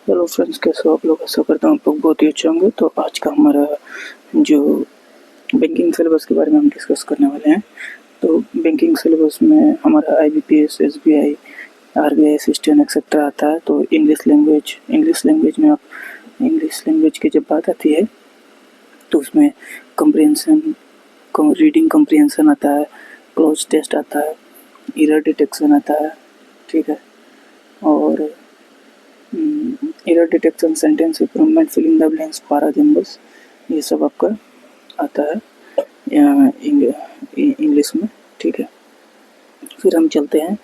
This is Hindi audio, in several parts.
हेलो फ्रेंड्स, कैसे हो आप लोग? आशा करता हूँ आप लोग बहुत ही अच्छे होंगे। तो आज का हमारा जो बैंकिंग सिलेबस के बारे में हम डिस्कस करने वाले हैं। तो बैंकिंग सिलेबस में हमारा IBPS, SBI, RBI assistant etcetera आता है। तो इंग्लिश लैंग्वेज में आप इंग्लिश लैंग्वेज की जब बात आती है तो उसमें कंप्रीहेंशन, रीडिंग कंप्रीहेंशन आता है, क्लोज टेस्ट आता है, एरर डिटेक्शन आता है, ठीक है। और error detection, sentence improvement, filling the blanks, para jumbles, ये सब आपका आता है इंग्लिश में, ठीक है। फिर हम चलते हैं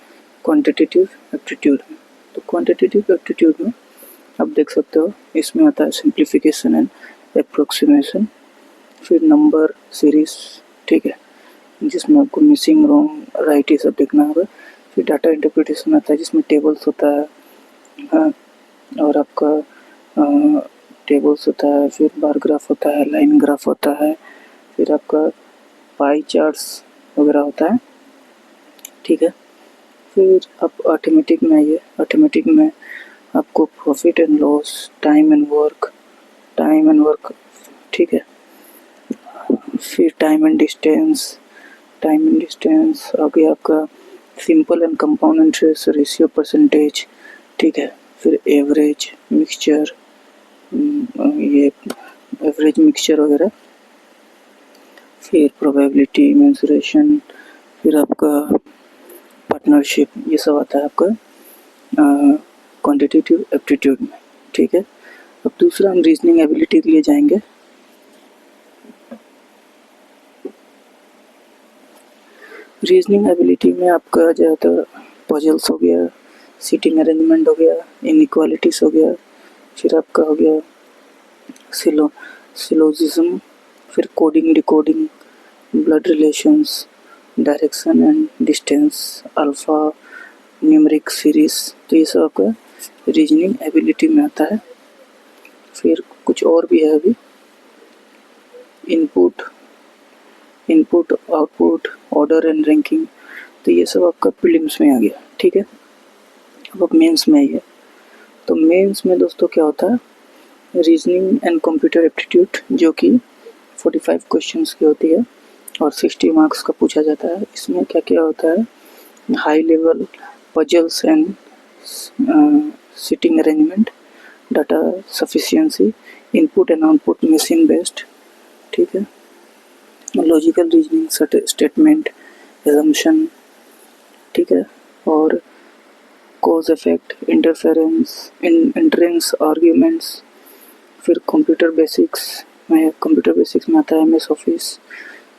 क्वांटिटेटिव एप्टीट्यूड में। तो क्वांटिटेटिव एप्टीट्यूड में आप देख सकते हो इसमें आता है सिंप्लीफिकेशन एंड अप्रोक्सीमेशन, फिर नंबर सीरीज, ठीक है, जिसमें आपको मिसिंग, रॉन्ग, राइट ये सब देखना होगा। फिर डाटा इंटरप्रिटेशन आता है जिसमें टेबल्स होता है, हाँ, और आपका टेबल्स होता है, फिर बार ग्राफ होता है, लाइन ग्राफ होता है, फिर आपका पाई चार्ट्स वगैरह होता है, ठीक है। फिर आप अर्थमेटिक में आइए। अर्थमेटिक में आपको profit and loss, time and work, ठीक है। फिर टाइम एंड डिस्टेंस आ गया आपका। Simple and compound interest, ratio, percentage, ठीक है। फिर एवरेज, मिक्सचर, ये एवरेज मिक्सचर वगैरह, फिर प्रोबेबिलिटी, मेंसुरेशन, फिर आपका पार्टनरशिप, ये सब आता है आपका क्वांटिटेटिव एप्टीट्यूड में, ठीक है। अब दूसरा हम रीजनिंग एबिलिटी के लिए जाएंगे। रीजनिंग एबिलिटी में आपका ज़्यादातर पजल्स हो गया, सीटिंग अरेंजमेंट हो गया, इनइक्वालिटीज हो गया, फिर आपका हो गया सिलोजिज्म, फिर coding, decoding, blood relations, direction and distance, alpha, numeric series, तो ये सब आपका रीजनिंग एबिलिटी में आता है। फिर कुछ और भी है अभी, input, output, order and ranking, तो ये सब आपका प्रीलिम्स में आ गया, ठीक है। अब आप मेंस में आइए। तो मेंस में दोस्तों क्या होता है, रीजनिंग एंड कंप्यूटर एप्टीट्यूड, जो कि 45 क्वेश्चंस की होती है और 60 मार्क्स का पूछा जाता है। इसमें क्या क्या होता है, high level puzzles and sitting arrangement, data sufficiency, input and output machine based, ठीक है। लॉजिकल रीजनिंग, स्टेटमेंट, assumption, ठीक है। और cause effect, interference, entrance, arguments, फिर कंप्यूटर बेसिक्स में आता है MS ऑफिस,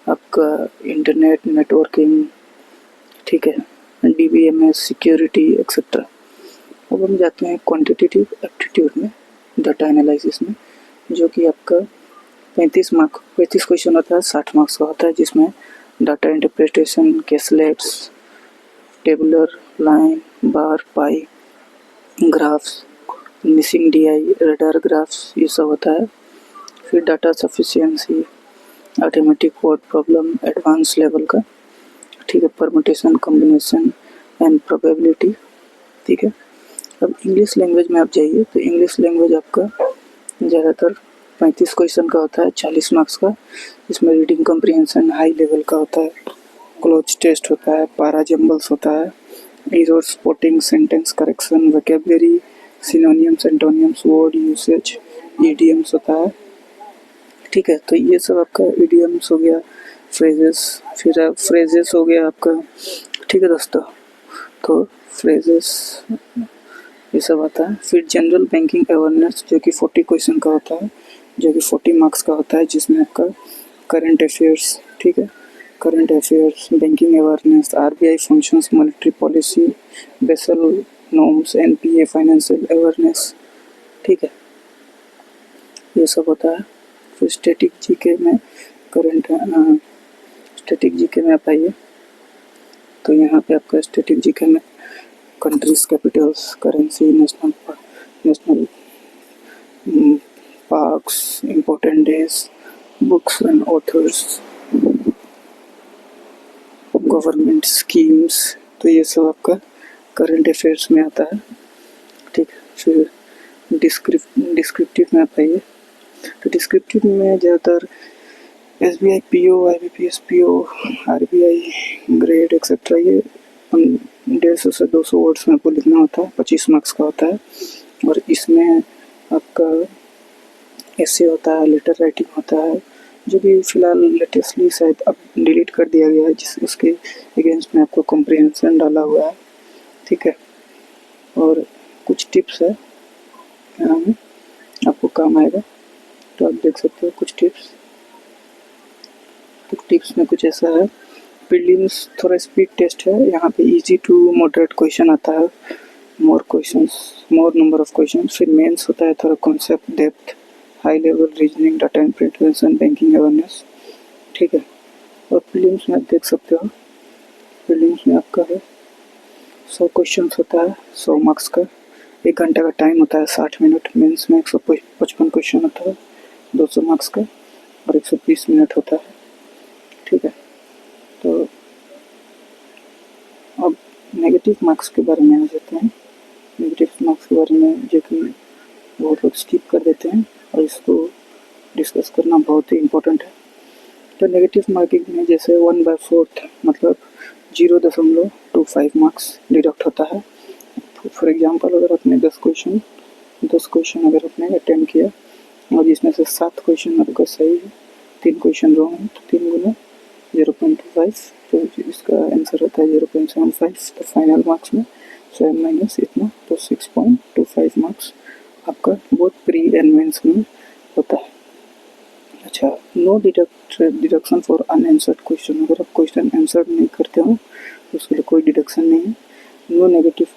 आपका इंटरनेट नेटवर्किंग, ठीक है, DBMS, सिक्योरिटी एक्सेट्रा। अब हम जाते हैं क्वांटिटेटिव एप्टीट्यूड में, डाटा एनालिसिस में, जो कि आपका 35 क्वेश्चन होता है, 60 मार्क्स का होता है, जिसमें data interpretation, caselets, tabular, line, bar, pie, graphs, missing DI, radar graphs, ये सब होता है। फिर data sufficiency, arithmetic word problem, advance level का, ठीक है, परमुटेशन, कॉम्बिनेशन एंड प्रोबेबिलिटी, ठीक है। अब इंग्लिश लैंग्वेज में आप जाइए। तो इंग्लिश लैंग्वेज आपका ज़्यादातर 35 क्वेश्चन का होता है, 40 मार्क्स का। इसमें रीडिंग कॉम्प्रिहेंशन हाई लेवल का होता है, क्लोज टेस्ट होता है, पारा जंबल्स होता है, error spotting, sentence correction, vocabulary, synonyms, antonyms, word usage, EDMs होता है, ठीक है। तो ये सब आपका ईडीएम्स हो गया, फ्रेजेस हो गया आपका, ठीक है दोस्तों। तो फ्रेजेस ये सब आता है। फिर जनरल बैंकिंग अवेयरनेस, जो कि 40 क्वेश्चन का होता है, जो कि 40 मार्क्स का होता है, जिसमें आपका करंट अफेयर्स, ठीक है, current affairs, banking awareness, RBI functions, monetary policy, Basel norms, NPA, financial awareness, ठीक है, ये सब होता है। फिर स्टैटिक जीके में आप आइए। तो यहाँ पे आपका स्टैटिक जीके में countries, Capitals, currency, national parks, important days, books and authors, government schemes, तो ये सब आपका करंट अफेयर्स में आता है, ठीक है। फिर डिस्क्रिप्टिव में आप आइए। तो डिस्क्रिप्टिव में ज़्यादातर SBI PO, IBPS PO, RBI grade etcetera ये 150 से 200 वर्ड्स में आपको लिखना होता है। 25 मार्क्स का होता है। और इसमें आपका ऐसे होता है, लेटर राइटिंग होता है, जो भी फ़िलहाल लेटेस्टली शायद अब डिलीट कर दिया गया है, जिस उसके अगेंस्ट में आपको कॉम्प्रिहेंशन डाला हुआ है। ठीक है। और कुछ टिप्स है यहाँ में, आपको काम आएगा। तो आप देख सकते हो कुछ टिप्स। तो टिप्स में कुछ ऐसा है, प्रीलिम्स थोड़ा स्पीड टेस्ट है, यहाँ पे इजी टू मॉडरेट क्वेश्चन आता है, मोर नंबर ऑफ क्वेश्चन। फिर मेंस होता है थोड़ा concept depth, high level reasoning, data interpretation, banking awareness. ठीक है। और प्रीलिम्स में आप देख सकते हो, प्रीलिम्स में आपका है 100 क्वेश्चन होता है, 100 मार्क्स का। 1 घंटे का टाइम होता है, 60 मिनट। मेंस में 155 क्वेश्चन होता है, 200 मार्क्स का, और 120 मिनट होता है। ठीक है। तो अब नेगेटिव मार्क्स के बारे में आ जाते हैं। नेगेटिव मार्क्स के बारे में जो कि बहुत लोग स्किप कर देते हैं, और इसको डिस्कस करना बहुत ही इम्पोर्टेंट है। तो नेगेटिव मार्किंग में जैसे 1/4 मतलब 0.25 मार्क्स डिडक्ट होता है। फॉर एग्जांपल, अगर आपने 10 क्वेश्चन अगर आपने अटेम्प्ट किया और जिसमें से 7 क्वेश्चन आपका सही है, 3 क्वेश्चन रॉन्ग है, तो 3 गुना 0.25, तो इसका आंसर होता है 0.75। तो फाइनल मार्क्स में 7 माइनस इतना, तो 6.25 मार्क्स आपका बहुत प्री एंड मेंस में होता है। अच्छा, no deduction for unanswered question. अगर आप क्वेश्चन आंसर नहीं करते हो तो उसके लिए कोई डिडक्शन नहीं है। No negative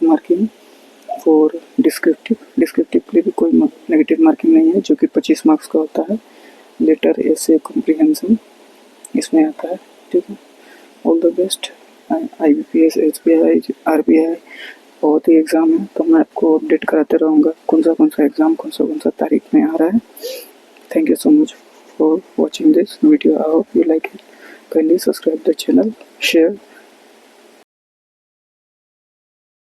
marking for descriptive के लिए भी कोई नेगेटिव मार्किंग नहीं है, जो कि 25 मार्क्स का होता है। लेटर, ऐसे, कॉम्प्रिहेंशन इसमें आता है। ठीक है। All the best. IBPS, SBI, RBI बहुत ही एग्ज़ाम है, तो मैं आपको अपडेट कराते रहूँगा कौन सा एग्ज़ाम कौन सा तारीख में आ रहा है। Thank you so much for watching this video. I hope you like it. Kindly subscribe the channel, share